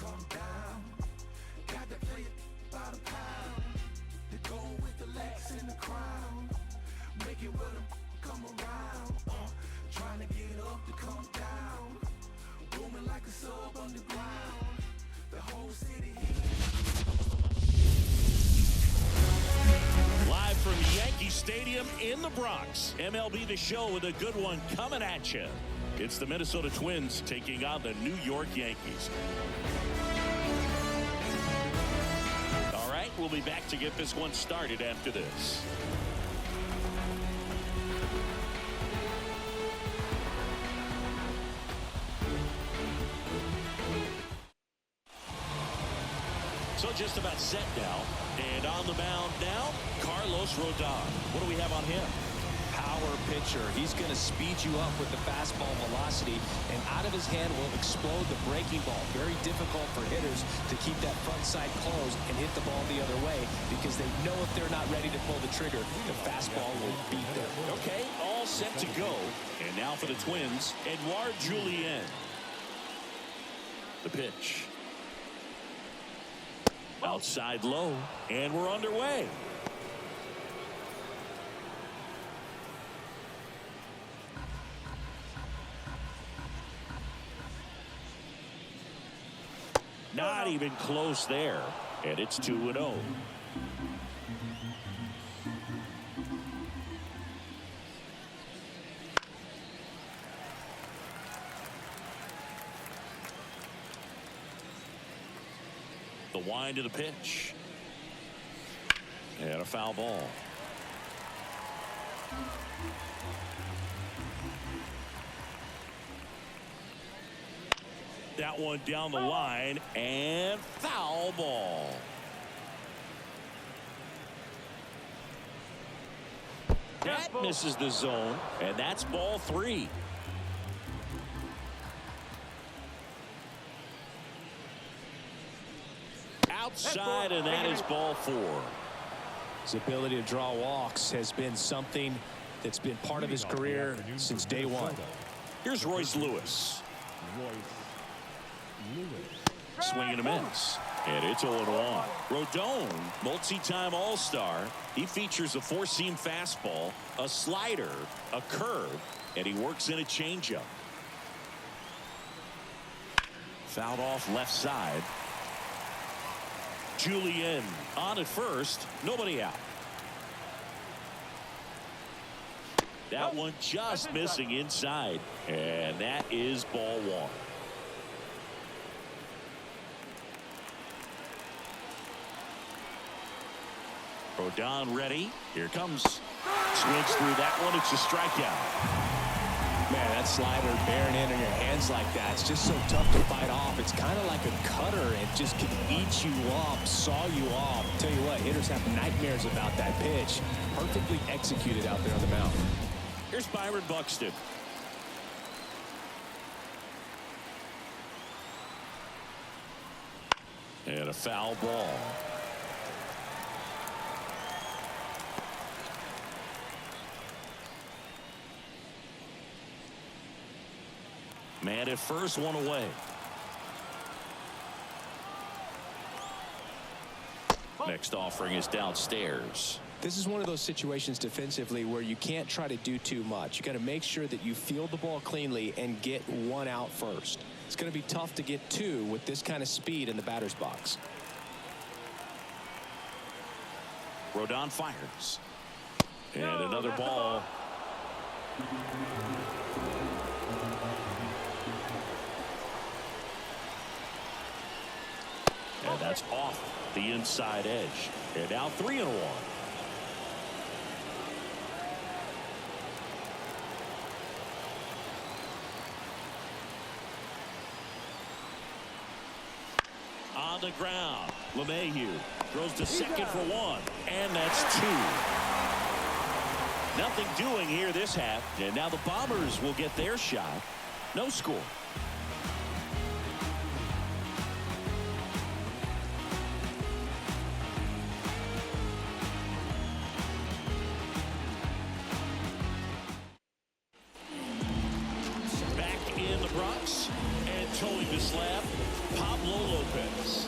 come down. Got to play it by the pound. They go with the Lex and the crown. Make it with them come around. Trying to get up to come down. Booming like a sub underground. The whole city. Live from Yankee Stadium in the Bronx, MLB The Show with a good one coming at you. It's the Minnesota Twins taking on the New York Yankees. All right, we'll be back to get this one started after this. So just about set now, and on the mound now, Carlos Rodon. What do we have on him? Power pitcher. He's going to speed you up with the fastball velocity, and out of his hand will explode the breaking ball. Very difficult for hitters to keep that front side closed and hit the ball the other way, because they know if they're not ready to pull the trigger, the fastball will beat them. Okay, all set to go. And now for the Twins, Edouard Julien. The pitch. Outside low, and we're underway. Not even close there, and it's 2-0. The wind of the pitch. And a foul ball. That one down the line, and foul ball. That misses the zone, and that's ball 3. Outside, and that is ball 4. His ability to draw walks has been something that's been part of his career since day one. Here's Royce Lewis. Swing and a miss. And it's 0-1. Rodon, multi-time All-Star. He features a four-seam fastball, a slider, a curve, and he works in a changeup. Fouled off left side. Julien on at first, nobody out. That one just missing inside, and that is ball 1. Rodon ready. Here comes. Swings through that one. It's a strikeout. Man, that slider bearing in your hands like that, it's just so tough to fight off. It's kind of like a cutter. It just can eat you up, saw you off. Tell you what, hitters have nightmares about that pitch. Perfectly executed out there on the mound. Here's Byron Buxton. And a foul ball. Man at first, one away. Next offering is downstairs. This is one of those situations defensively where you can't try to do too much. You got to make sure that you field the ball cleanly and get one out first. It's going to be tough to get 2 with this kind of speed in the batter's box. Rodon fires. And another ball. And that's off the inside edge. And now 3-1. On the ground, LeMahieu throws to second for 1, and that's 2. Nothing doing here this half, and now the Bombers will get their shot. No score. Back in the Bronx and towing the slab. left, Pablo Lopez.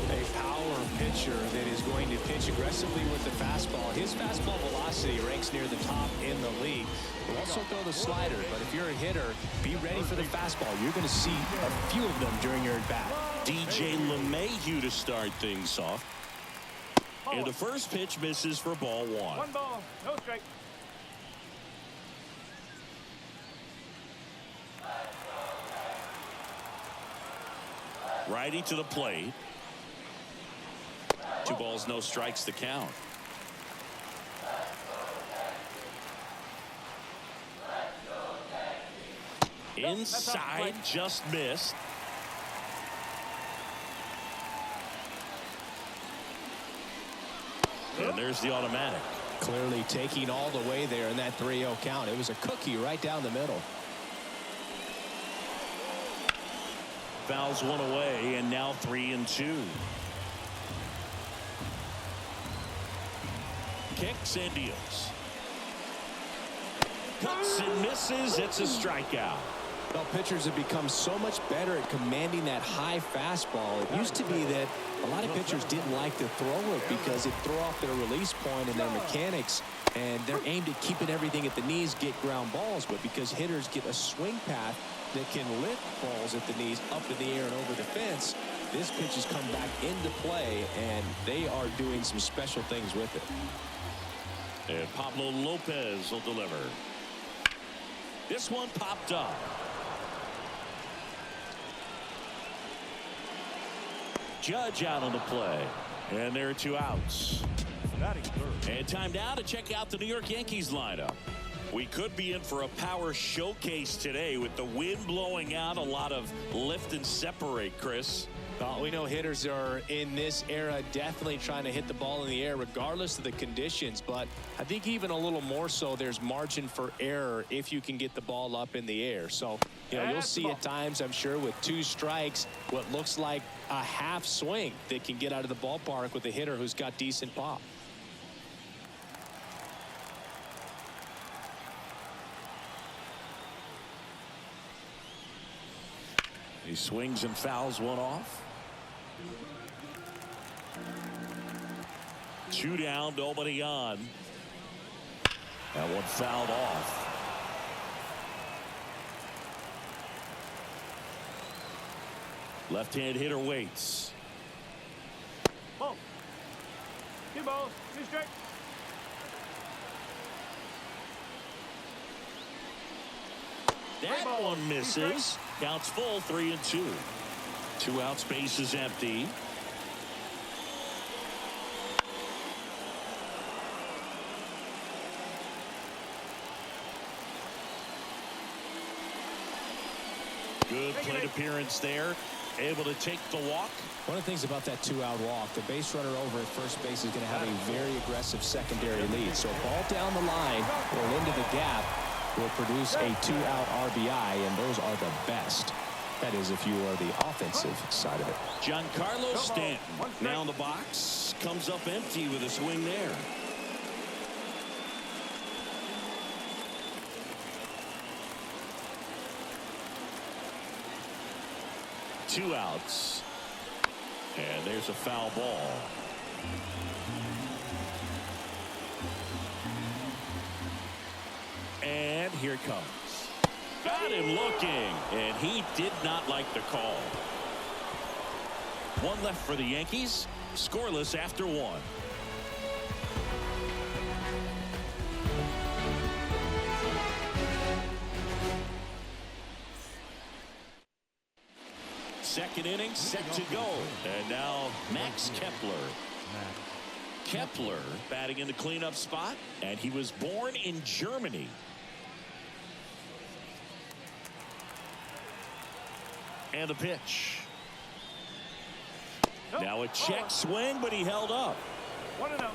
A power pitcher that is going to pitch aggressively with the fastball. His fastball velocity ranks near the top in the league. He'll also throw the slider, but if you're a hitter, be ready for the fastball. You're going to see a few of them during your at-bat. DJ LeMahieu to start things off. And the first pitch misses for ball one. One ball, no strike. Righty to the plate. 2 balls, no strikes to count. Inside, just missed. And there's the automatic. Clearly taking all the way there in that 3-0 count. It was a cookie right down the middle. Fouls one away, and now 3-2. Kicks and deals. Cuts and misses. It's a strikeout. Well, pitchers have become so much better at commanding that high fastball. It used to be that a lot of pitchers didn't like to throw it because it'd throw off their release point and their mechanics, and they're aimed at keeping everything at the knees, get ground balls. But because hitters get a swing path that can lift balls at the knees up in the air and over the fence, this pitch has come back into play, and they are doing some special things with it. And Pablo Lopez will deliver. This one popped up. Judge out on the play. And there are 2 outs. And time now to check out the New York Yankees lineup. We could be in for a power showcase today with the wind blowing out, a lot of lift and separate, Chris. Well, we know hitters are in this era definitely trying to hit the ball in the air regardless of the conditions, but I think even a little more so there's margin for error if you can get the ball up in the air. So, you know, you'll see at times, I'm sure, with 2 strikes, what looks like a half swing that can get out of the ballpark with a hitter who's got decent pop. He swings and fouls one off. 2 down, nobody on. That one fouled off. Left-hand hitter waits. Ball. 2 balls, 2 strikes. That one misses. Counts full, 3-2. 2 outs, base is empty. Good plate appearance there. Able to take the walk. One of the things about that 2-out walk, the base runner over at first base is going to have a very aggressive secondary lead. So ball down the line or into the gap will produce a 2-out RBI, and those are the best. That is if you are the offensive side of it. Giancarlo Stanton now in the box. Comes up empty with a swing there. Two outs. And there's a foul ball. And here it comes. Got him looking, and he did not like the call. 1 left for the Yankees. Scoreless after 1. Second inning set to go. And now Max Kepler. Kepler batting in the cleanup spot, and he was born in Germany. And the pitch. Now a check swing, but he held up. 1-0.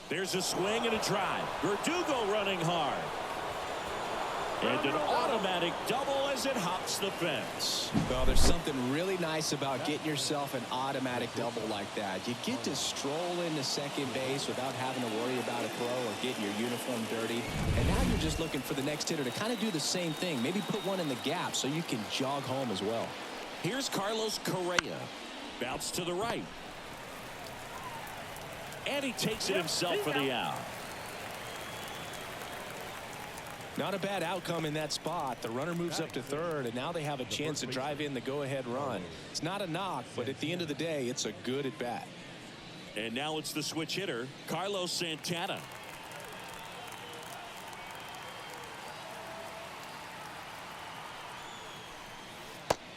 There's a swing and a drive. Verdugo running hard. And an automatic double as it hops the fence. Well, there's something really nice about getting yourself an automatic double like that. You get to stroll into second base without having to worry about a throw or getting your uniform dirty. And now you're just looking for the next hitter to kind of do the same thing. Maybe put one in the gap so you can jog home as well. Here's Carlos Correa. Bounce to the right. And he takes it himself for the out. Not a bad outcome in that spot. The runner moves up to third, and now they have a chance to drive in the go-ahead run. It's not a knock, but at the end of the day, it's a good at-bat. And now it's the switch hitter, Carlos Santana.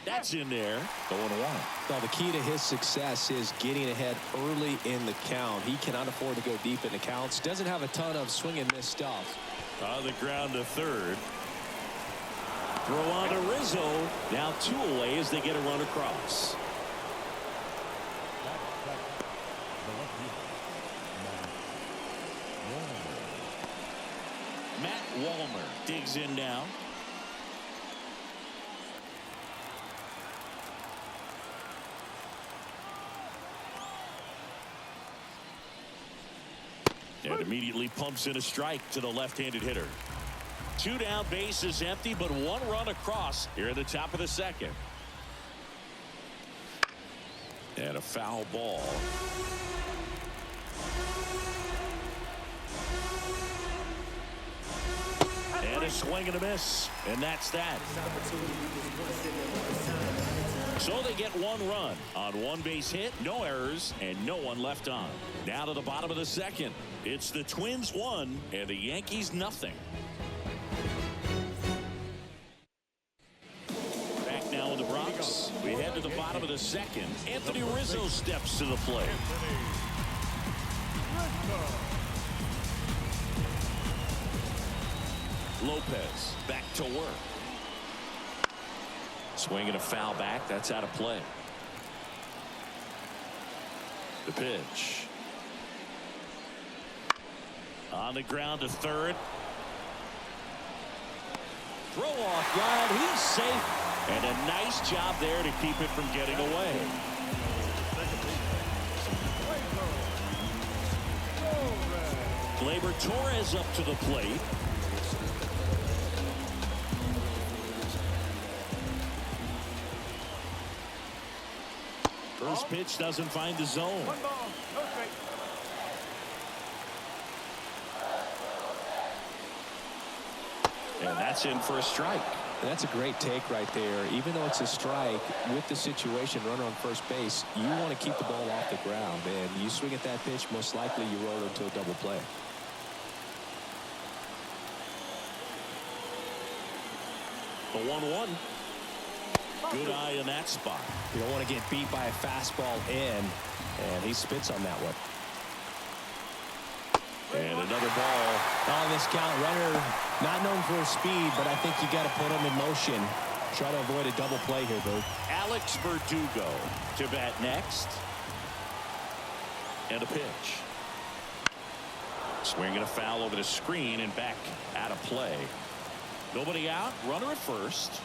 That's in there. 0-1. Well, the key to his success is getting ahead early in the count. He cannot afford to go deep in the counts. Doesn't have a ton of swing and miss stuff. On the ground to third. Throw on to Rizzo. Now 2 away as they get a run across. Matt Wallner digs in now. And immediately pumps in a strike to the left-handed hitter. 2 down, base is empty, but 1 run across here at the top of the second. And a foul ball. And a swing and a miss. And that's that. So they get 1 run on 1 base hit, no errors, and no one left on. Now to the bottom of the second. It's the Twins 1 and the Yankees nothing. Back now in the Bronx. We head to the bottom of the second. Anthony Rizzo steps to the plate. Lopez back to work. Swinging a foul back. That's out of play. The pitch. On the ground to third. Throw off guard. He's safe. And a nice job there to keep it from getting away. Gleyber Torres up to the plate. First pitch doesn't find the zone. 1 ball, no strike. And that's in for a strike. And that's a great take right there. Even though it's a strike, with the situation, runner on first base, you want to keep the ball off the ground. And you swing at that pitch, most likely you roll into a double play. The 1-1. Good eye in that spot. You don't want to get beat by a fastball in, and he spits on that one. And another ball. On this count, runner not known for his speed, but I think you got to put him in motion. Try to avoid a double play here, Boo. Alex Verdugo to bat next. And a pitch. Swinging a foul over the screen and back out of play. Nobody out. Runner at first.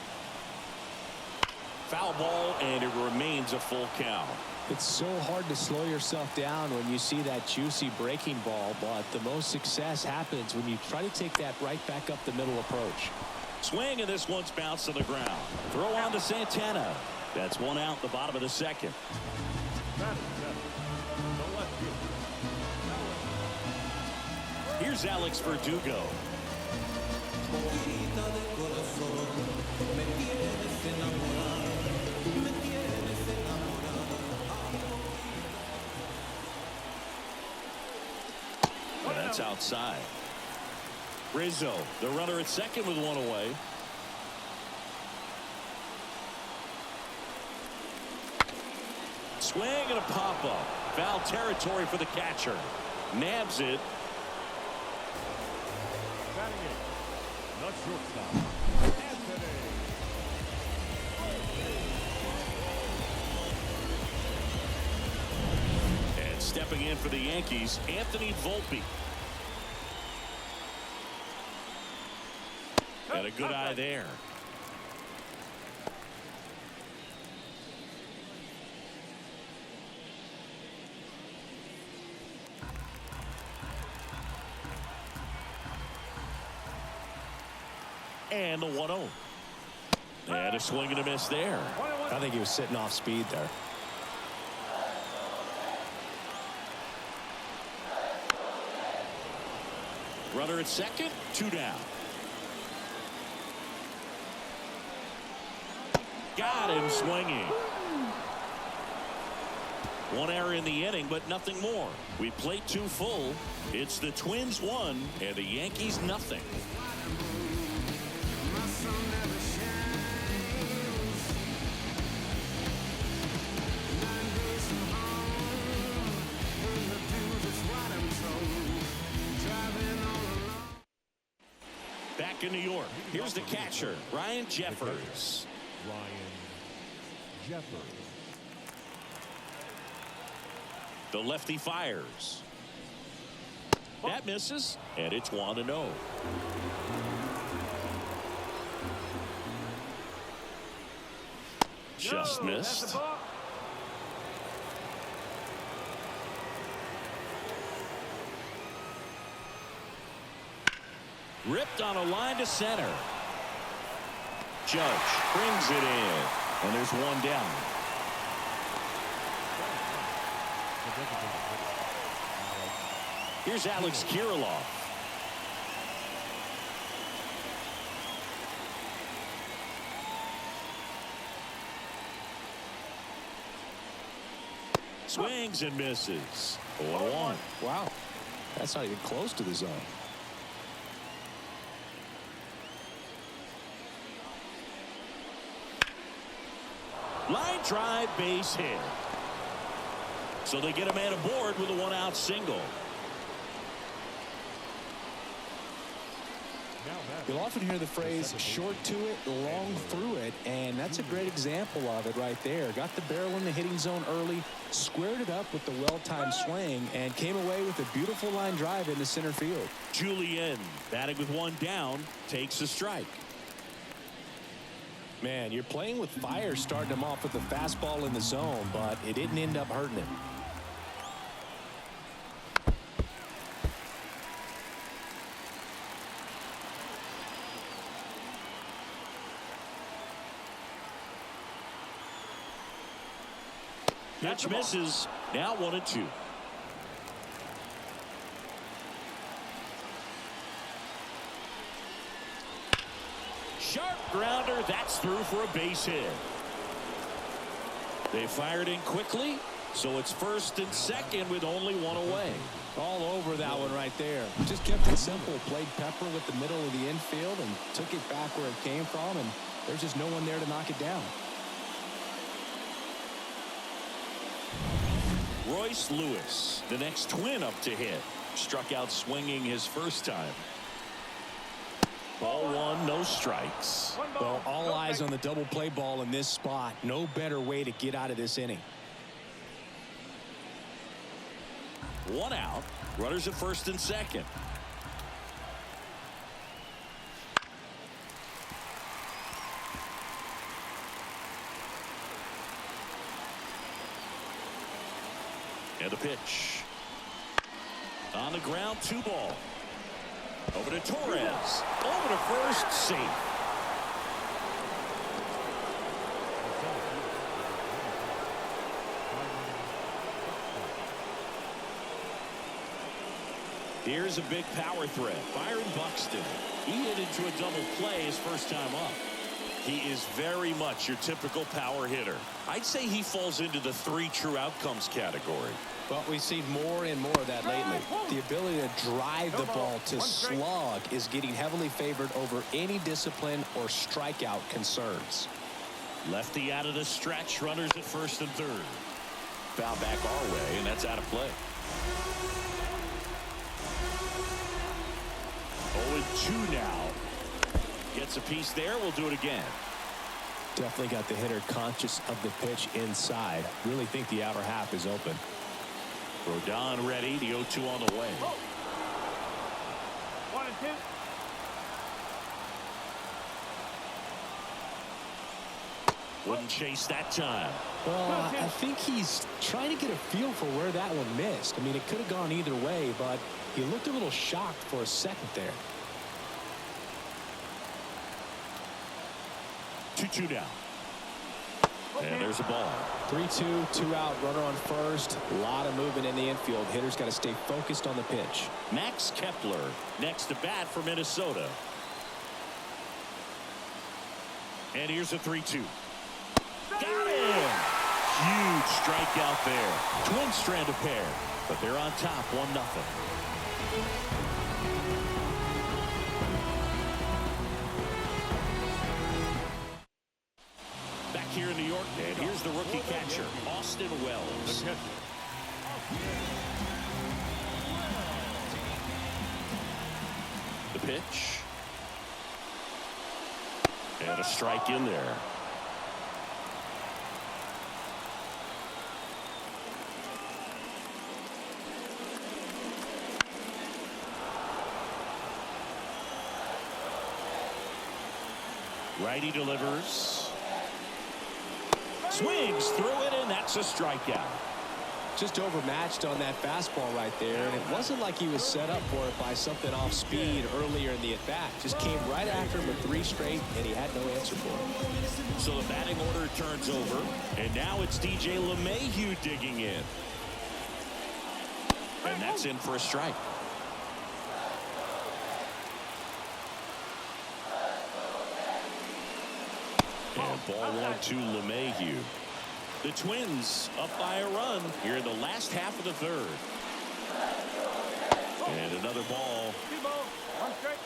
Foul ball, and it remains a full count. It's so hard to slow yourself down when you see that juicy breaking ball, but the most success happens when you try to take that right back up the middle approach. Swing, and this one's bounced to the ground. Throw on to Santana. That's 1 out, the bottom of the second. Here's Alex Verdugo. And that's outside. Rizzo, the runner at second with 1 away. Swing and a pop-up. Foul territory for the catcher. Nabs it. And stepping in for the Yankees, Anthony Volpe. And a good eye there. And the 1-0. And a swing and a miss there. I think he was sitting off speed there. Runner at second, 2 down. Got him swinging. One error in the inning, but nothing more. We played 2 full. It's the Twins 1 and the Yankees nothing. Back in New York, here's the catcher, Ryan Jeffers. The lefty fires. That misses, and it's 1-0. Just missed. Ripped on a line to center. Judge brings it in, and there's 1 down. Here's Alex Kirilloff. Swings and misses. 0-1. Wow. That's not even close to the zone. Line drive, base hit. So they get a man aboard with a 1-out single. You'll often hear the phrase short to it, long through it, and that's a great example of it right there. Got the barrel in the hitting zone early, squared it up with the well-timed swing, and came away with a beautiful line drive into center field. Julian, batting with 1 down, takes a strike. Man, you're playing with fire starting him off with the fastball in the zone, but it didn't end up hurting him. Pitch misses. Now 1-2. Sharp grounder. That's through for a base hit. They fired in quickly, so it's first and second with only 1 away. All over that one right there. Just kept it simple. Played pepper with the middle of the infield and took it back where it came from, and there's just no one there to knock it down. Royce Lewis, the next Twin up to hit. Struck out swinging his first time. Ball 1, no strikes. Well, all eyes on the double play ball in this spot. No better way to get out of this inning. 1 out. Runners at first and second. And the pitch. On the ground, 2 ball. Over to Torres. Over to first, safe. Here's a big power threat. Byron Buxton. He hit into a double play his first time up. He is very much your typical power hitter. I'd say he falls into the 3 true outcomes category. But we see more and more of that lately. The ability to drive the ball to slug is getting heavily favored over any discipline or strikeout concerns. Lefty out of the stretch. Runners at first and third. Foul back our way, and that's out of play. 0-2 now. Gets a piece there. We'll do it again. Definitely got the hitter conscious of the pitch inside. Really think the outer half is open. Rodon ready. The 0-2 on the way. 1-2. Wouldn't chase that time. Well, I think he's trying to get a feel for where that one missed. I mean, it could have gone either way, but he looked a little shocked for a second there. 2-2 down. And there's a ball. 3-2, 2 out, runner on first. A lot of movement in the infield. Hitter's got to stay focused on the pitch. Max Kepler next to bat for Minnesota. And here's a 3-2. Got him! Huge strikeout there. Twins strand a pair, but they're on top 1-0. Back here in New York, and here's the rookie catcher, Austin Wells. The pitch. And a strike in there. Righty delivers. Swings through it, and that's a strikeout. Just overmatched on that fastball right there, and it wasn't like he was set up for it by something off speed earlier in the at-bat. Just came right after him with 3 straight, and he had no answer for it. So the batting order turns over, and now it's DJ LeMahieu digging in. And that's in for a strike. And ball 1 to LeMahieu. The Twins up by a run here in the last half of the third. And another ball. 2 balls, 1 strike.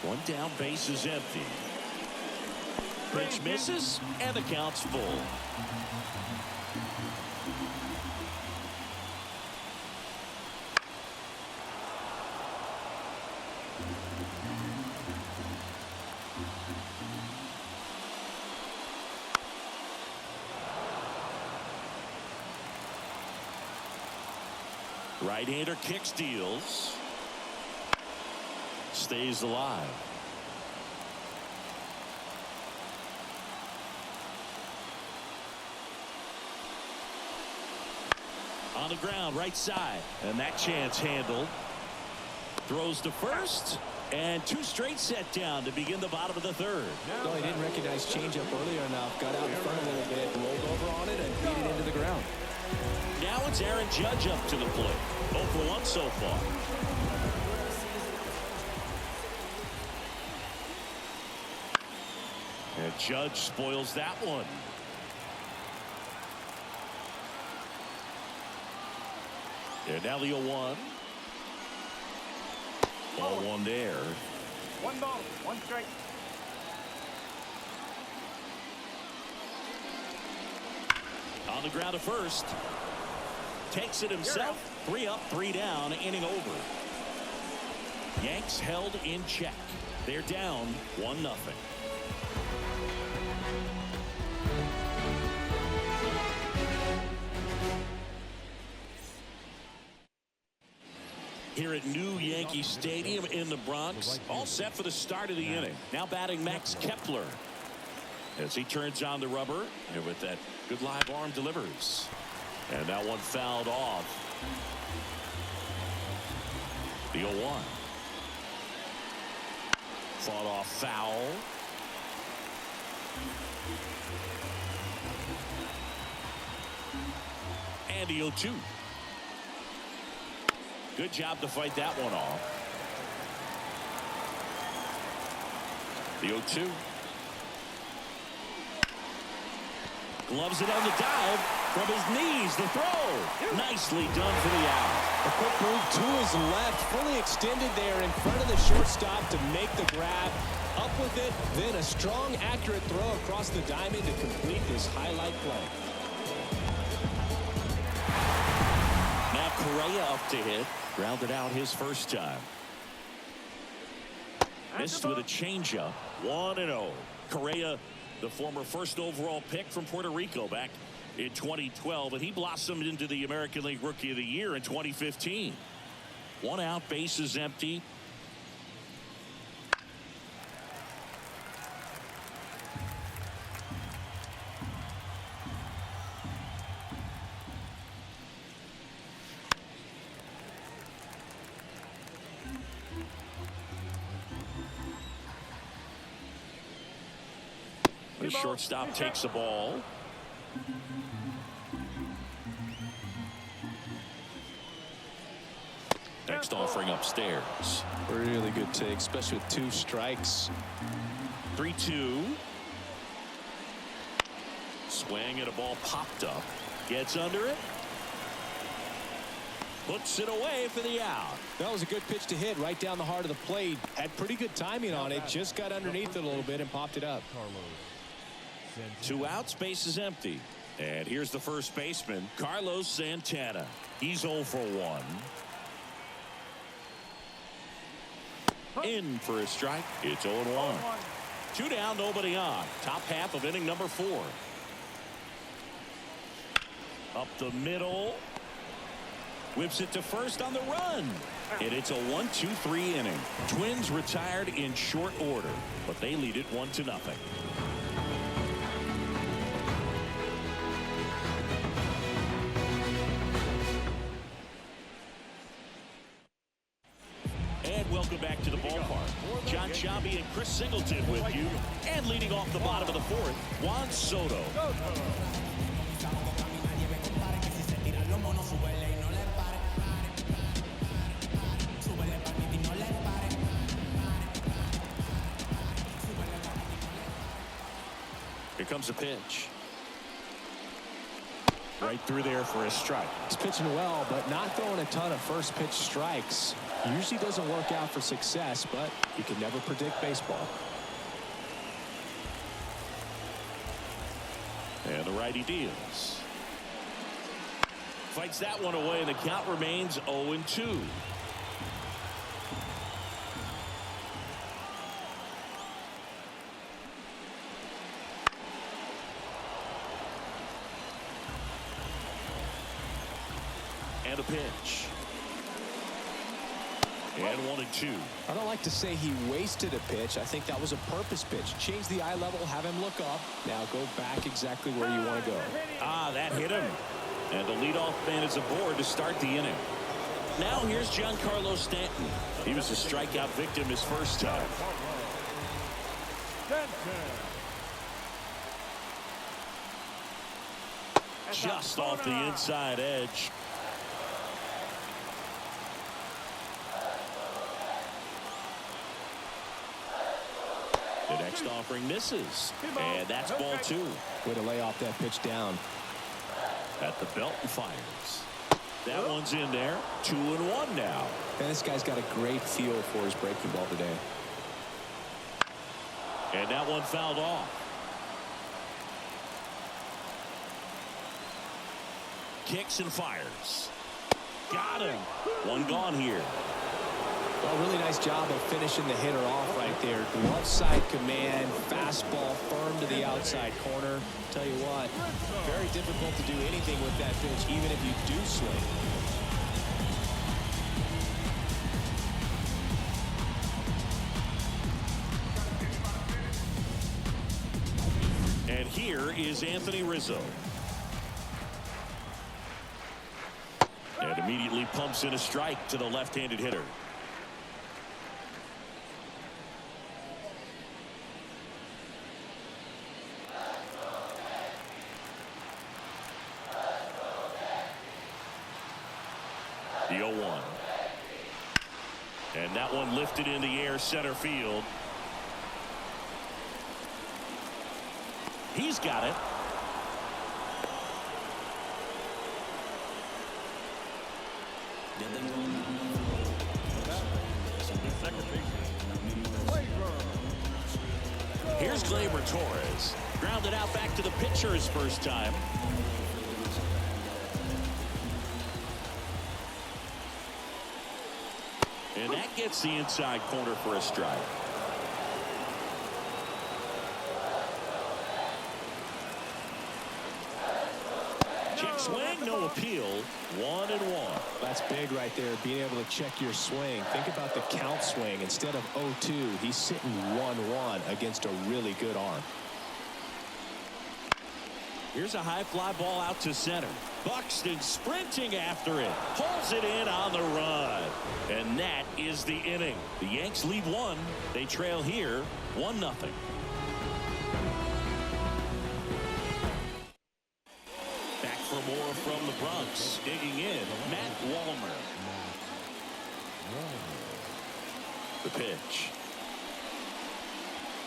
One down, base is empty. Pitch misses, and the count's full. Right-hander kicks, deals. Stays alive. On the ground, right side. And that chance handled. Throws to first. And 2 straight set down to begin the bottom of the third. No, he didn't recognize changeup earlier enough. Got out in front a little bit, rolled over on it, and beat it into the ground. Now it's Aaron Judge up to the plate. 0 for 1 so far. And Judge spoils that one. And now the 0-1. Ball 1 there. 1 ball, 1 strike. On the ground to first. Takes it himself. 3 up, 3 down, inning over. Yanks held in check. They're down 1-0. Here at New Yankee Stadium in the Bronx, all set for the start of the inning. Now batting Max Kepler as he turns on the rubber, and with that good live arm delivers. And that one fouled off. The 0-1. Fought off foul. And the 0-2. Good job to fight that one off. The 0-2. Gloves it on the dive from his knees. The throw. Nicely done for the out. A quick move to his left, fully extended there in front of the shortstop to make the grab. Up with it, then a strong, accurate throw across the diamond to complete this highlight play. Now Correa up to hit. Grounded out his first time. Missed with a changeup. 1-0. Correa, the former first overall pick from Puerto Rico back in 2012, and he blossomed into the American League Rookie of the Year in 2015. 1 out, bases empty. The shortstop takes the ball. Next offering upstairs. Really good take, especially with 2 strikes. 3-2. Swing and a ball popped up. Gets under it. Puts it away for the out. That was a good pitch to hit right down the heart of the plate. Had pretty good timing on it. Just got underneath it a little bit and popped it up. 2 outs, base is empty. And here's the first baseman, Carlos Santana. He's 0 for 1. In for a strike. It's 0-1. 2 down, nobody on. Top half of inning number 4. Up the middle. Whips it to first on the run. And it's a 1-2-3 inning. Twins retired in short order, but they lead it 1-0. And welcome back to the ballpark. John Sciambi and Chris Singleton with you. And leading off the bottom of the 4th, Juan Soto. Here comes a pitch. Right through there for a strike. He's pitching well, but not throwing a ton of first pitch strikes. Usually doesn't work out for success, but you can never predict baseball. And the righty deals. Fights that one away, and the count remains 0-2. And a pitch. And 1-2. I don't like to say he wasted a pitch. I think that was a purpose pitch. Change the eye level, have him look up. Now go back exactly where you want to go. That hit him. And the leadoff man is aboard to start the inning. Now here's Giancarlo Stanton. He was a strikeout victim his first time. Just off the inside edge. The next offering misses. And that's ball 2. Way to lay off that pitch down. At the belt and fires. That one's in there. 2-1 now. And this guy's got a great feel for his breaking ball today. And that one fouled off. Kicks and fires. Got him. One gone here. Well, really nice job of finishing the hitter off right there. Glove side command, fastball firm to the outside corner. Tell you what, very difficult to do anything with that pitch, even if you do swing. And here is Anthony Rizzo. And immediately pumps in a strike to the left-handed hitter. The 0-1. And that one lifted in the air center field. He's got it. Here's Gleyber Torres. Grounded out back to the pitcher his first time. And that gets the inside corner for a strike. Check swing, no appeal. 1-1. That's big right there, being able to check your swing. Think about the count swing. Instead of 0-2, he's sitting 1-1 against a really good arm. Here's a high fly ball out to center. Buxton sprinting after it. Pulls it in on the run. And that is the inning. The Yanks lead 1. They trail here 1-0. Back for more from the Bronx. Digging in, Matt Wallmer. The pitch.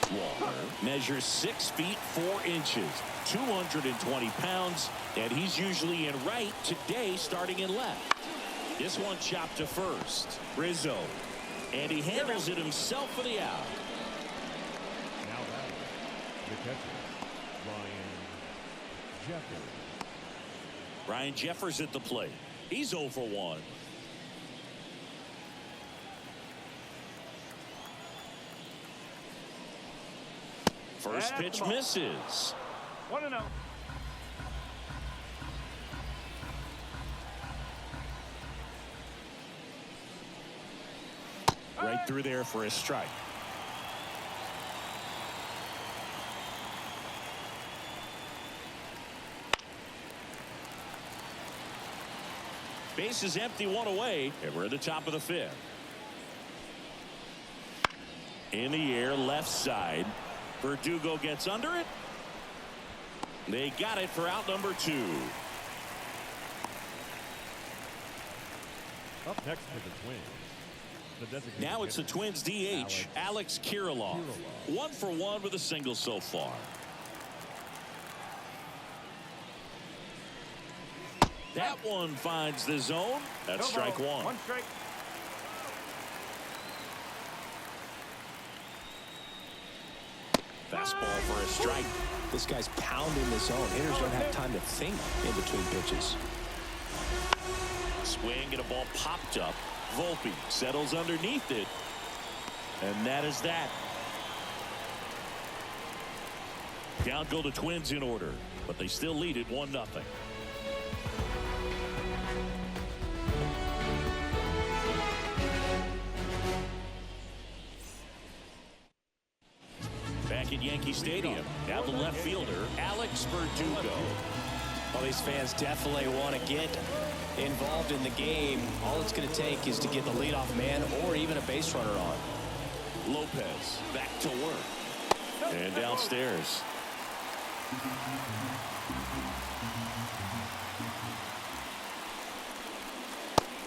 Wallmer measures 6 feet 4 inches, 220 pounds, and he's usually in right, today starting in left. This one chopped to first. Rizzo, and he handles it himself for the out. Now batting, the catcher, Ryan Jeffers. Ryan Jeffers at the plate. He's 0 for 1. First pitch misses. 1-0. Right through there for a strike. Base is empty, 1 away, and we're at the top of the 5th. In the air, left side. Verdugo gets under it. They got it for out number 2. Up next for the Twins. The designated Now it's the hitter, Twins DH, Alex Kirilloff. 1 for 1 with a single so far. That one finds the zone. That's strike 1. 1 strike. Fastball for a strike. This guy's pounding the zone. Hitters don't have time to think in between pitches. Swing and a ball popped up. Volpe settles underneath it. And that is that. Down go the Twins in order, but they still lead it 1-0. Back at Yankee Stadium, now the left fielder, Alex Verdugo. Well, these fans definitely want to get involved in the game. All it's going to take is to get the leadoff man or even a base runner on. Lopez back to work. And downstairs.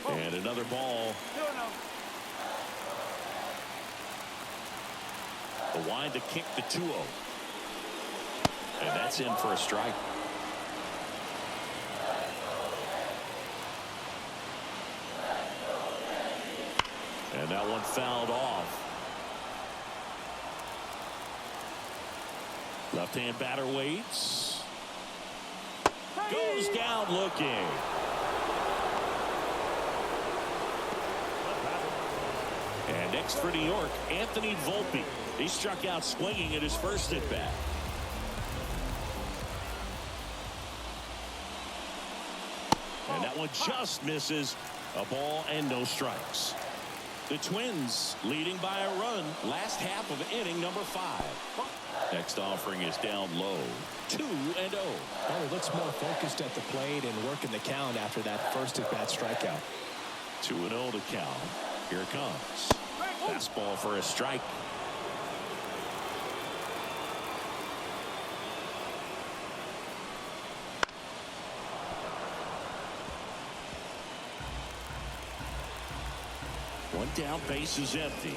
And another ball. 2-0. The wind to kick the 2-0. And that's in for a strike. And that one fouled off. Left-hand batter waits. Goes down looking. And next for New York, Anthony Volpe. He struck out swinging at his first at bat. And that one just misses. A ball and no strikes. The Twins leading by a run. Last half of inning number 5. Next offering is down low. 2-0. Well, he looks more focused at the plate and working the count after that first at bat strikeout. 2-0 to count. Here it comes. Fastball for a strike. One down, base is empty.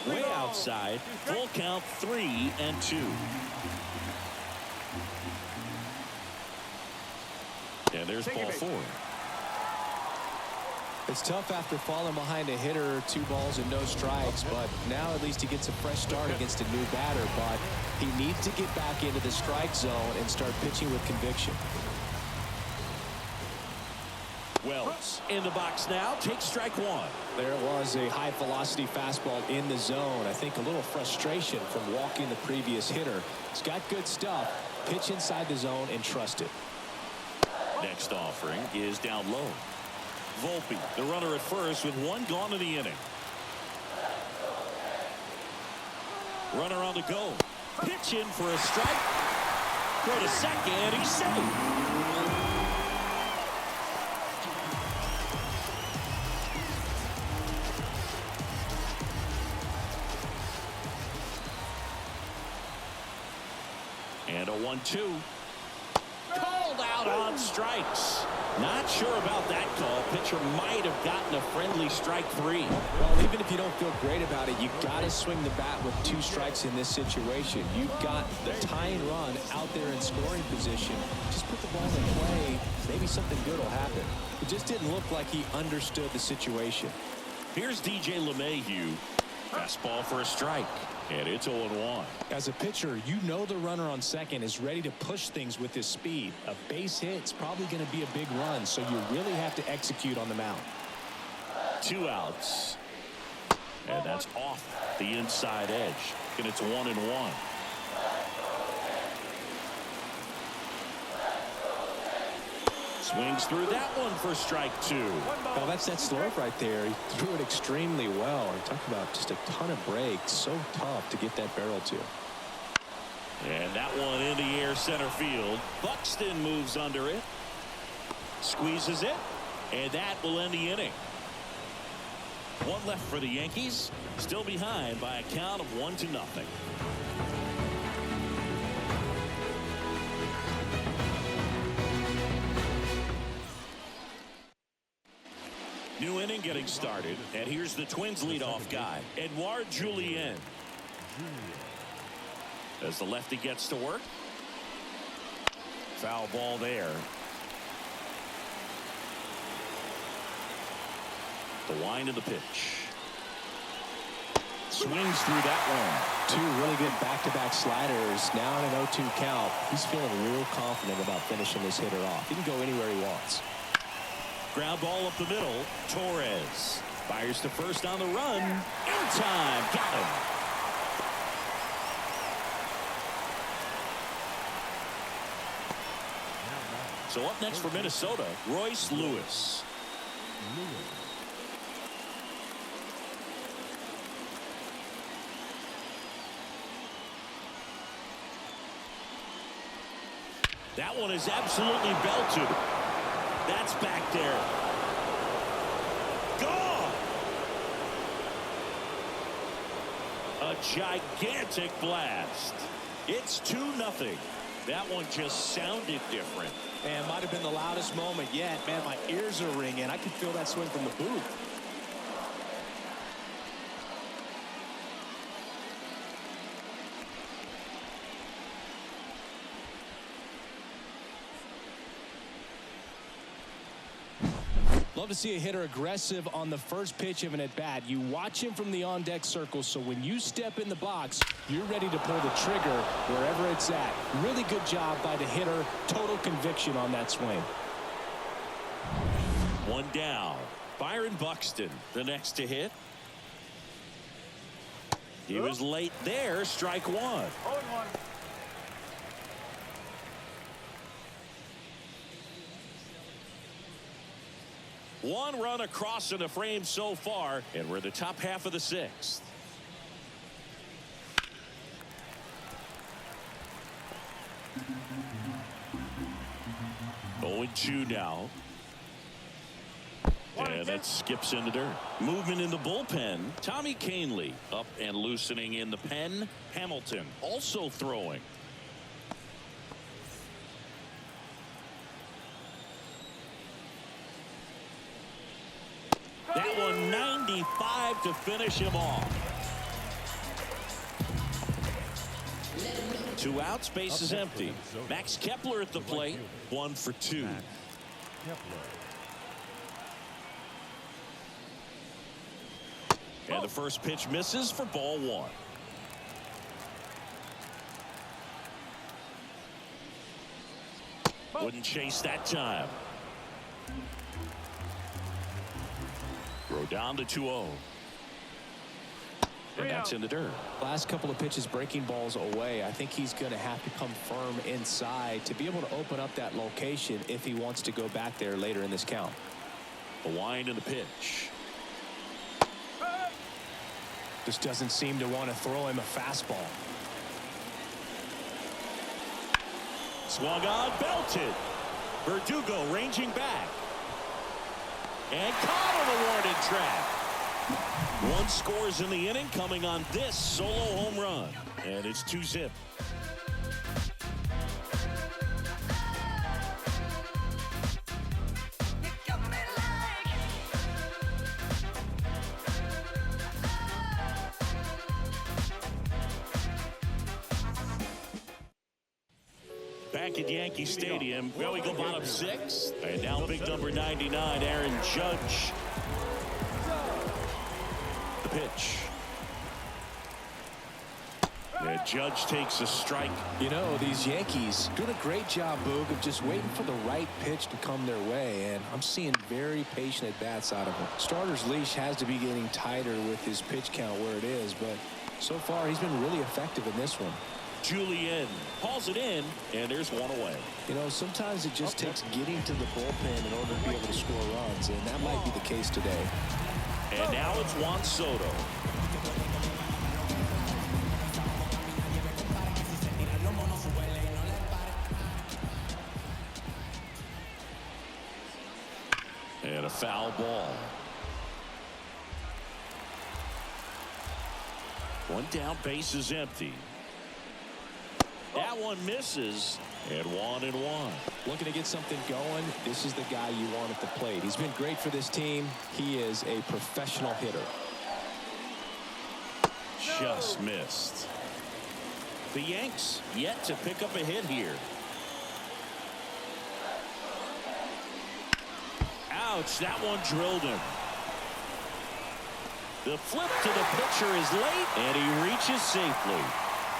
Way outside. Full count, 3-2. And there's ball 4. It's tough after falling behind a hitter, 2 balls and no strikes, but now at least he gets a fresh start against a new batter. But he needs to get back into the strike zone and start pitching with conviction. Wells in the box now, takes strike 1. There it was, a high velocity fastball in the zone. I think a little frustration from walking the previous hitter. He's got good stuff. Pitch inside the zone and trust it. Next offering is down low. Volpe, the runner at first with one gone in the inning. Runner on the go. Pitch in for a strike. Throw to second. He's safe. And a 1-2. Called out on strikes. Not sure about that call. Pitcher might have gotten a friendly strike 3. Well, even if you don't feel great about it, you got to swing the bat with 2 strikes in this situation. You've got the tying run out there in scoring position. Just put the ball in play. Maybe something good will happen. It just didn't look like he understood the situation. Here's DJ LeMahieu. Fastball for a strike. And it's 0-1. As a pitcher, you know the runner on second is ready to push things with his speed. A base hit's probably going to be a big run, so you really have to execute on the mound. 2 outs. And that's off the inside edge. And it's 1-1. Swings through that one for strike 2. Well, that's that slope right there. He threw it extremely well. And talk about just a ton of breaks. So tough to get that barrel to. And that one in the air center field. Buxton moves under it. Squeezes it. And that will end the inning. 1 left for the Yankees. Still behind by a count of 1-0. New inning getting started, and here's the Twins leadoff guy, Edouard Julien. As the lefty gets to work. Foul ball there. The wind of the pitch. Swings through that one. 2 really good back-to-back sliders. Now in an 0-2 count. He's feeling real confident about finishing this hitter off. He can go anywhere he wants. Ground ball up the middle. Torres fires to first on the run. In time. Got him. So up next for Minnesota, Royce Lewis. That one is absolutely belted. That's back there. Gone. A gigantic blast. It's 2-0. That one just sounded different. Man, might have been the loudest moment yet. Man, my ears are ringing. I could feel that swing from the booth. Love to see a hitter aggressive on the first pitch of an at-bat. You watch him from the on-deck circle, so when you step in the box, you're ready to pull the trigger wherever it's at. Really good job by the hitter. Total conviction on that swing. 1 down. Byron Buxton, the next to hit. He was late there. Strike 1. 0-1. One run across in the frame so far, and we're in the top half of the 6th. Going 2 now. And that skips in the dirt. Movement in the bullpen. Tommy Kahnle up and loosening in the pen. Hamilton also throwing. That one 95 to finish him off. 2 outs, base is empty. Max Kepler at the plate. 1 for 2. And the first pitch misses for ball 1. Wouldn't chase that time. Throw down to 2-0. And that's in the dirt. Last couple of pitches breaking balls away. I think he's going to have to come firm inside to be able to open up that location if he wants to go back there later in this count. The wind and the pitch. Just doesn't seem to want to throw him a fastball. Swung on, belted. Verdugo ranging back. And caught on the warning track. One scores in the inning coming on this solo home run. And it's 2-zip. Back at Yankee Stadium, where we go bottom 6. And now big number 99, Aaron Judge. The pitch. And Judge takes a strike. You know, these Yankees doing a great job, Boog, of just waiting for the right pitch to come their way, and I'm seeing very patient at-bats out of them. Starter's leash has to be getting tighter with his pitch count where it is, but so far he's been really effective in this one. Julian hauls it in, and there's one away. You know, sometimes it just takes getting to the bullpen in order to be able to score runs, and that might be the case today. And now it's Juan Soto. And a foul ball. One down, base is empty. That one misses, and 1-1. Looking to get something going. This is the guy you want at the plate. He's been great for this team. He is a professional hitter. Just missed. The Yanks yet to pick up a hit here. Ouch, that one drilled him. The flip to the pitcher is late, and he reaches safely.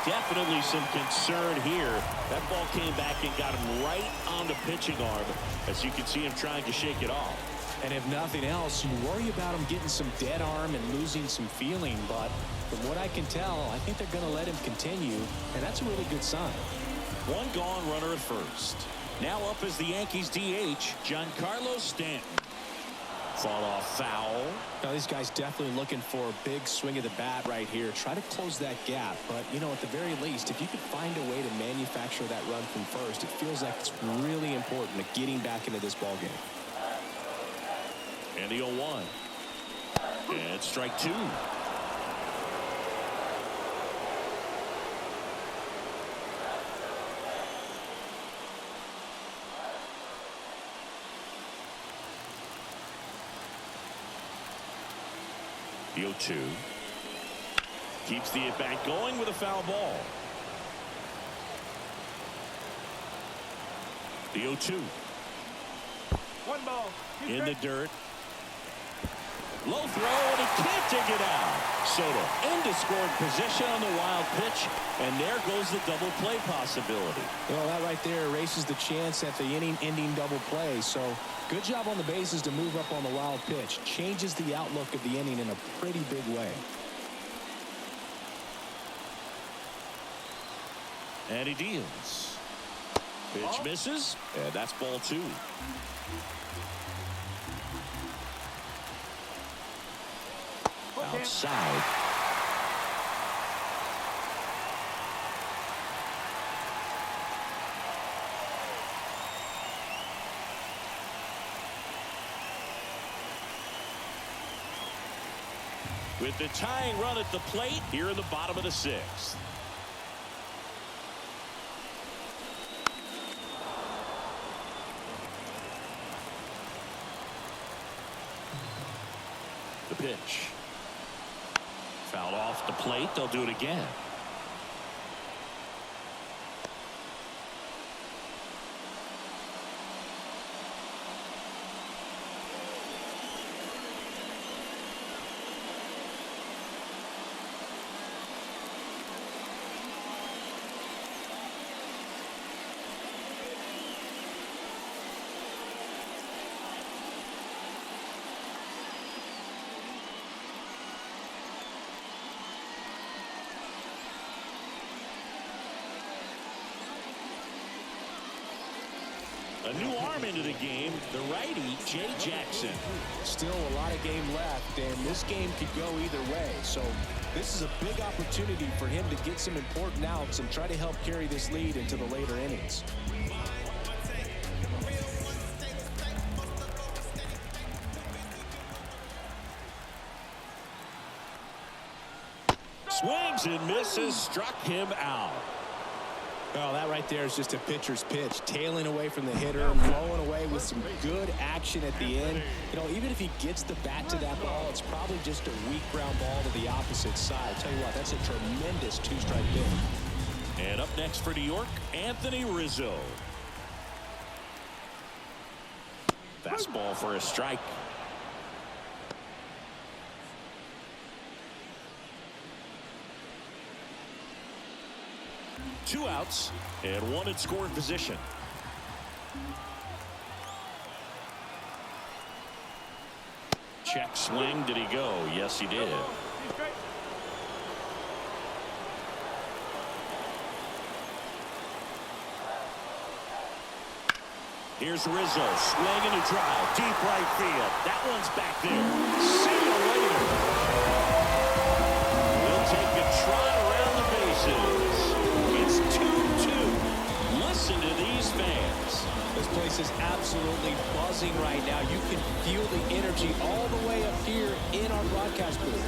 Definitely some concern here. That ball came back and got him right on the pitching arm, as you can see him trying to shake it off. And if nothing else, you worry about him getting some dead arm and losing some feeling, but from what I can tell, I think they're going to let him continue, and that's a really good sign. One gone, runner at first. Now up is the Yankees DH, Giancarlo Stanton. Fought off foul. Now these guys definitely looking for a big swing of the bat right here. Try to close that gap, but you know, at the very least, if you could find a way to manufacture that run from first, it feels like it's really important to getting back into this ball game. And the 0-1. And strike 2. The 0-2. Keeps the at-bat going with a foul ball. The 0-2. One ball. In the dirt. Low throw, and he can't dig it out. Soto into scoring position on the wild pitch, and there goes the double play possibility. Well, that right there erases the chance at the inning-ending double play. So good job on the bases to move up on the wild pitch. Changes the outlook of the inning in a pretty big way. And he deals. Pitch misses, and that's ball 2. Outside. With the tying run at the plate here in the bottom of the 6th. The pitch. Fouled off the plate. They'll do it again. A new arm into the game, the righty, Jay Jackson. Still a lot of game left, and this game could go either way. So this is a big opportunity for him to get some important outs and try to help carry this lead into the later innings. Swings and misses, struck him out. Well, that right there is just a pitcher's pitch, tailing away from the hitter, blowing away with some good action at the end. You know, even if he gets the bat to that ball, it's probably just a weak ground ball to the opposite side. Tell you what, that's a tremendous two-strike pitch. And up next for New York, Anthony Rizzo. Fastball for a strike. Two outs and one in scoring position. Check swing. Did he go? Yes, he did. Here's Rizzo swinging a drive deep right field. That one's back there. See you later. We'll take a trot around the bases. It's 2-2. Listen to these fans. This place is absolutely buzzing right now. You can feel the energy all the way up here in our broadcast booth.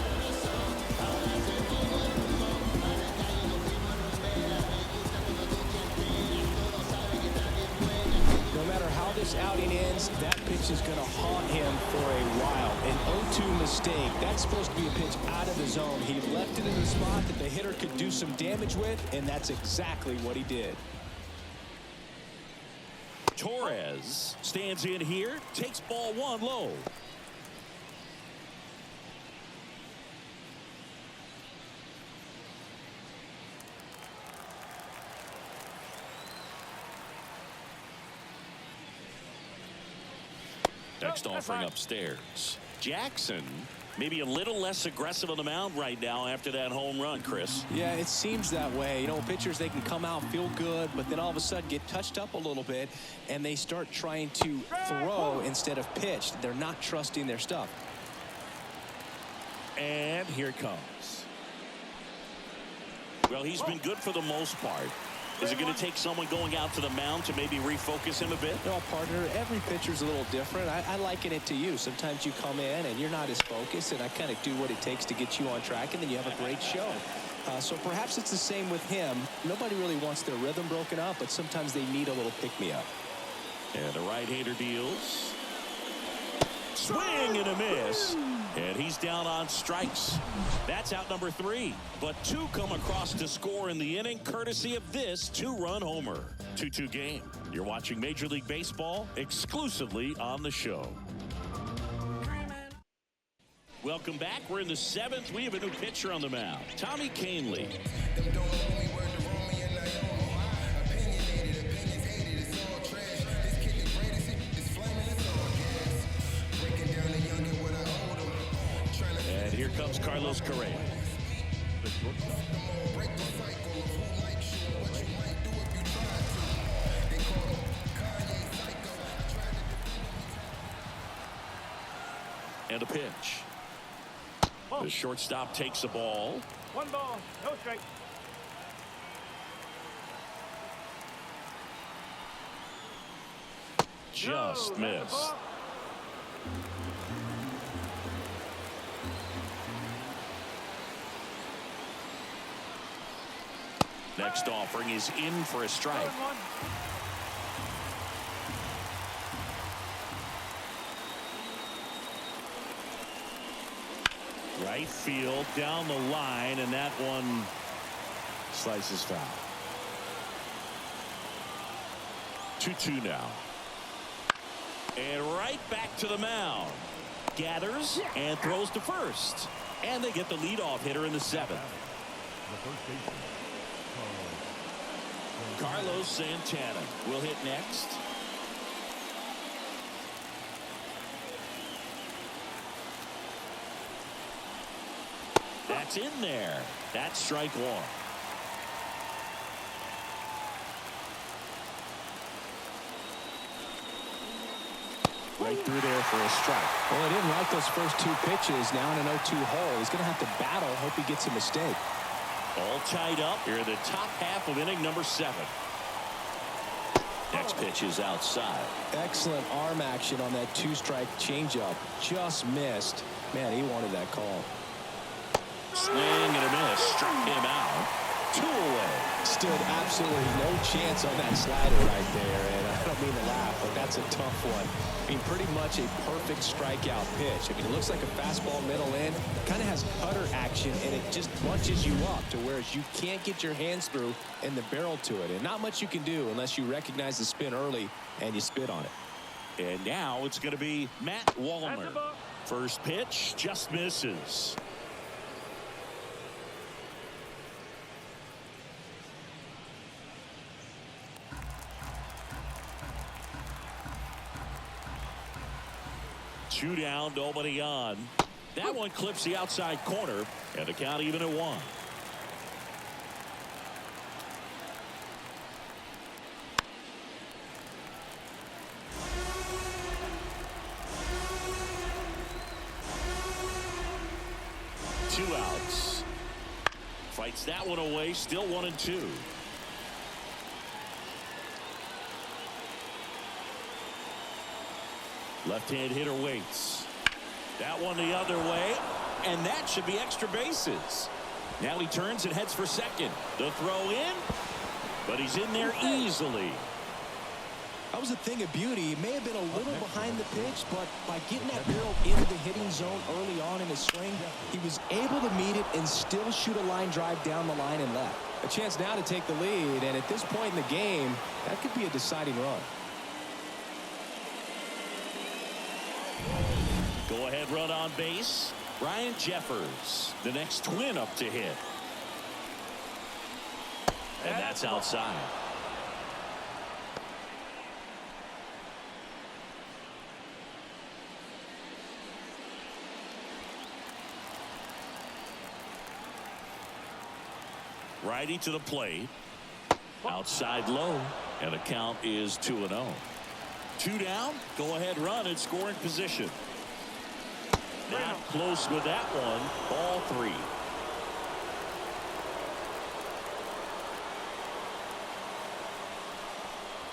No matter how this outing ends, that pitch is going to haunt him for a while. An 0-2 mistake. That's supposed to be a pitch out of the zone. He left it in the spot that the hitter could do some damage with, and that's exactly what he did. Torres stands in here, takes ball one low. Next offering upstairs. Jackson maybe a little less aggressive on the mound right now after that home run, Chris. Yeah, it seems that way. You know, pitchers, they can come out, feel good, but then all of a sudden get touched up a little bit, and they start trying to throw instead of pitch. They're not trusting their stuff. And here it comes. Well, he's been good for the most part. Is it going to take someone going out to the mound to maybe refocus him a bit? No, partner, every pitcher's a little different. I liken it to you. Sometimes you come in and you're not as focused, and I kind of do what it takes to get you on track, and then you have a great show. So perhaps it's the same with him. Nobody really wants their rhythm broken up, but sometimes they need a little pick-me-up. And the right-hander deals. Swing and a miss. And he's down on strikes. That's out number 3. But 2 come across to score in the inning, courtesy of this 2-run homer. 2-2 game. You're watching Major League Baseball exclusively on the show. Welcome back. We're in the 7th. We have a new pitcher on the mound, Tommy Kahnle. And here comes Carlos Correa. And a pitch. The shortstop takes the ball. 1 ball, no strike. Just missed. Next offering is in for a strike. Right field down the line, and that one slices foul. 2-2 now. And right back to the mound. Gathers and throws to first. And they get the leadoff hitter in the 7th. Carlos Santana will hit next. That's in there. That's strike 1. Right through there for a strike. Well, I didn't like those first two pitches. Now in an 0-2 hole. He's going to have to battle. Hope he gets a mistake. All tied up here in the top half of inning number 7. Next pitch is outside. Excellent arm action on that 2-strike changeup. Just missed. Man, he wanted that call. Swing and a miss. Struck him out. 2 away. Stood absolutely no chance on that slider right there. And I don't mean to laugh, but that's a tough one. I mean, pretty much a perfect strikeout pitch. I mean, it looks like a fastball middle in. Kind of has cutter action, and it just bunches you up to where you can't get your hands through and the barrel to it. And not much you can do unless you recognize the spin early and you spit on it. And now it's going to be Matt Wallner. First pitch just misses. Two down, nobody on. That one clips the outside corner, and the count even at 1. Two outs. Fights that one away, still 1-2. Left-hand hitter waits. That one the other way, and that should be extra bases. Now he turns and heads for second. The throw in, but he's in there easily. That was a thing of beauty. He may have been a little behind the pitch, but by getting that barrel into the hitting zone early on in his swing, he was able to meet it and still shoot a line drive down the line and left. A chance now to take the lead, and at this point in the game, that could be a deciding run. Go-ahead run on base. Ryan Jeffers, the next Twin up to hit. And that's outside. Righty to the plate. Outside low. And the count is 2-0. 2 down. Go-ahead run in scoring position. Not close with that one. Ball 3.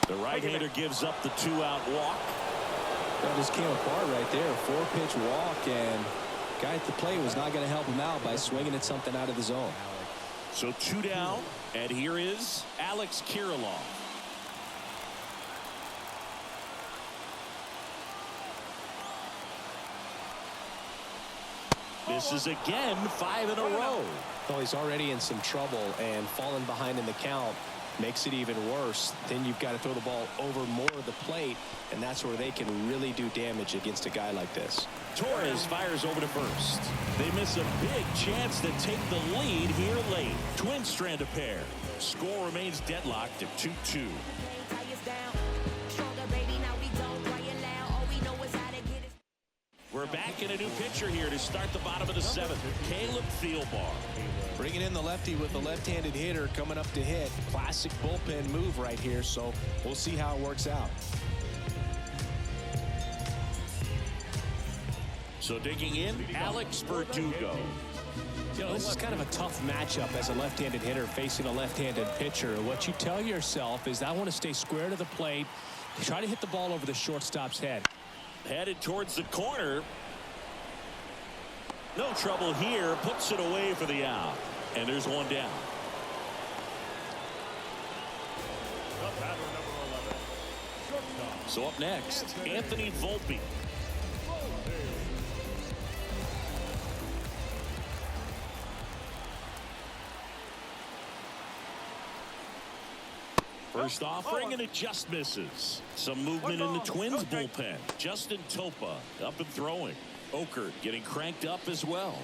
The right-hander gives up the 2-out walk. That just came apart right there. 4-pitch walk, and guy at the plate was not going to help him out by swinging at something out of the zone. So 2 down, and here is Alex Kirilloff. This is again 5 in a row. Well, he's already in some trouble, and falling behind in the count makes it even worse. Then you've got to throw the ball over more of the plate, and that's where they can really do damage against a guy like this. Torres fires over to first. They miss a big chance to take the lead here late. Twins strand a pair. Score remains deadlocked at 2-2. We're back in a new pitcher here to start the bottom of the 7th. Caleb Thielbar. Bringing in the lefty with the left-handed hitter coming up to hit. Classic bullpen move right here, so we'll see how it works out. So digging in, Alex Verdugo. You know, this is kind of a tough matchup as a left-handed hitter facing a left-handed pitcher. What you tell yourself is I want to stay square to the plate, try to hit the ball over the shortstop's head. Headed towards the corner. No trouble here. Puts it away for the out. And there's one down. So up next, Anthony Volpe. First offering, and it just misses. Some movement in the Twins bullpen. Justin Topa up and throwing. Okert getting cranked up as well.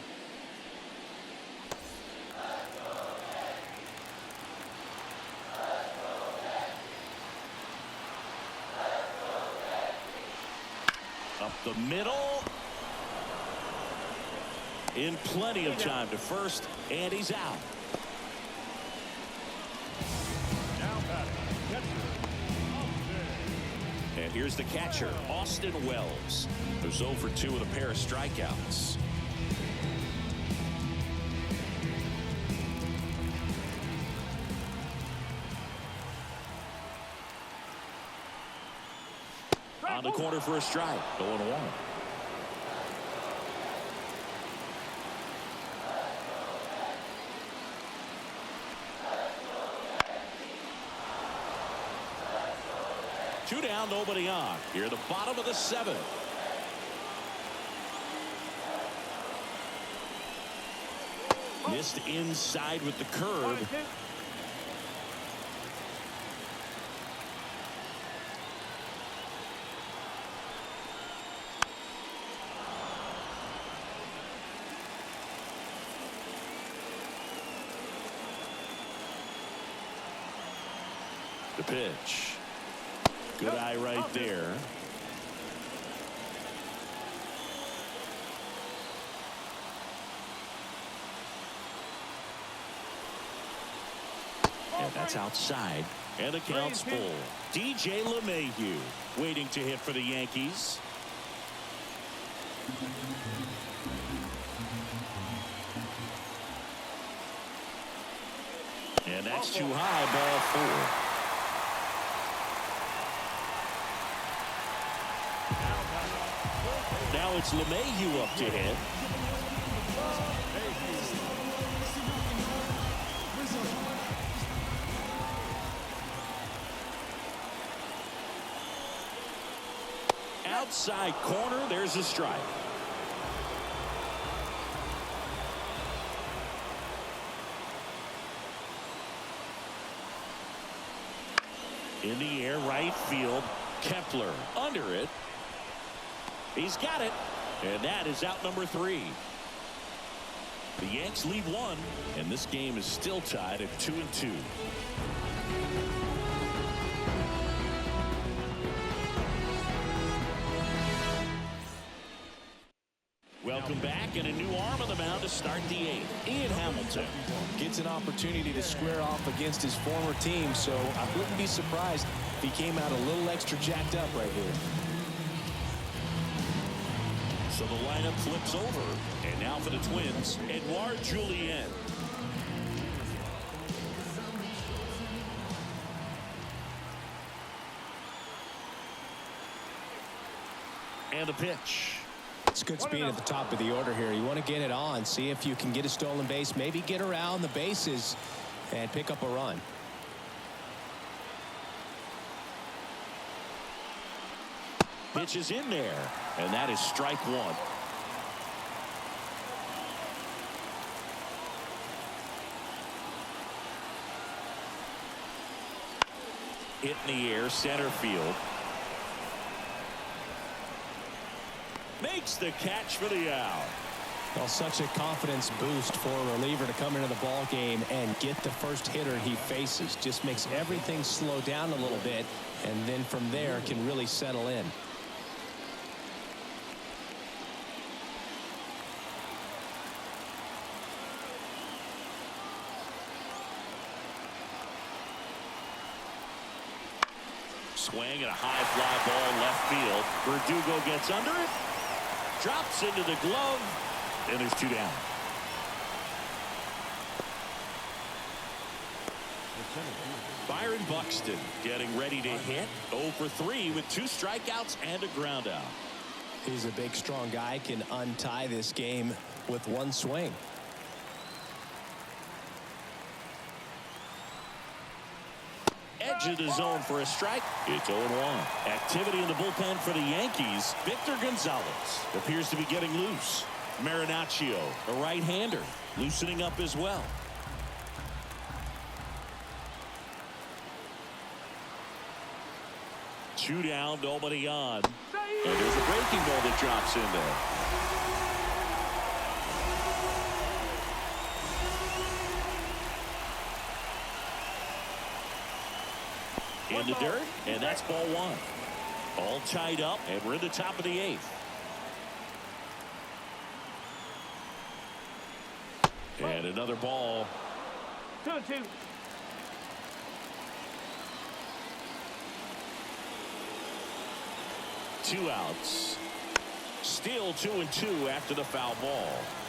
Up the middle. In plenty of time to first, and he's out. And here's the catcher, Austin Wells, who's 0 for 2 with a pair of strikeouts. On the corner for a strike, 0-1. Two down, nobody on. Here at the bottom of the 7th. Missed inside with the curve. The pitch. Good eye right there. And that's outside. And the count's full. DJ LeMahieu waiting to hit for the Yankees. And that's too high, ball 4. Now it's LeMahieu up to hit. Outside corner, there's a strike. In the air, right field. Kepler under it. He's got it, and that is out number 3. The Yanks lead 1, and this game is still tied at 2-2. Welcome back, and a new arm on the mound to start the 8th. Ian Hamilton gets an opportunity to square off against his former team, so I wouldn't be surprised if he came out a little extra jacked up right here. So the lineup flips over, and now for the Twins, Edouard Julien. And the pitch. It's good speed at the top of the order here. You want to get it on, see if you can get a stolen base, maybe get around the bases and pick up a run. Pitch is in there, and that is strike 1. Hit in the air, center field. Makes the catch for the out. Well, such a confidence boost for a reliever to come into the ball game and get the first hitter he faces. Just makes everything slow down a little bit, and then from there can really settle in. Swing and a high fly ball left field. Verdugo gets under it. Drops into the glove. And there's 2 down. Byron Buxton getting ready to hit. 0 for 3 with 2 strikeouts and a ground out. He's a big, strong guy. Can untie this game with one swing. Edge of the zone for a strike. It's 0-1. Activity in the bullpen for the Yankees. Victor Gonzalez appears to be getting loose. Marinaccio, a right-hander, loosening up as well. Two down, nobody on. And there's a breaking ball that drops in there. In the dirt, and that's ball 1. All tied up, and we're in the top of the 8th. And another ball. 2-2. 2 outs. Still 2-2 after the foul ball.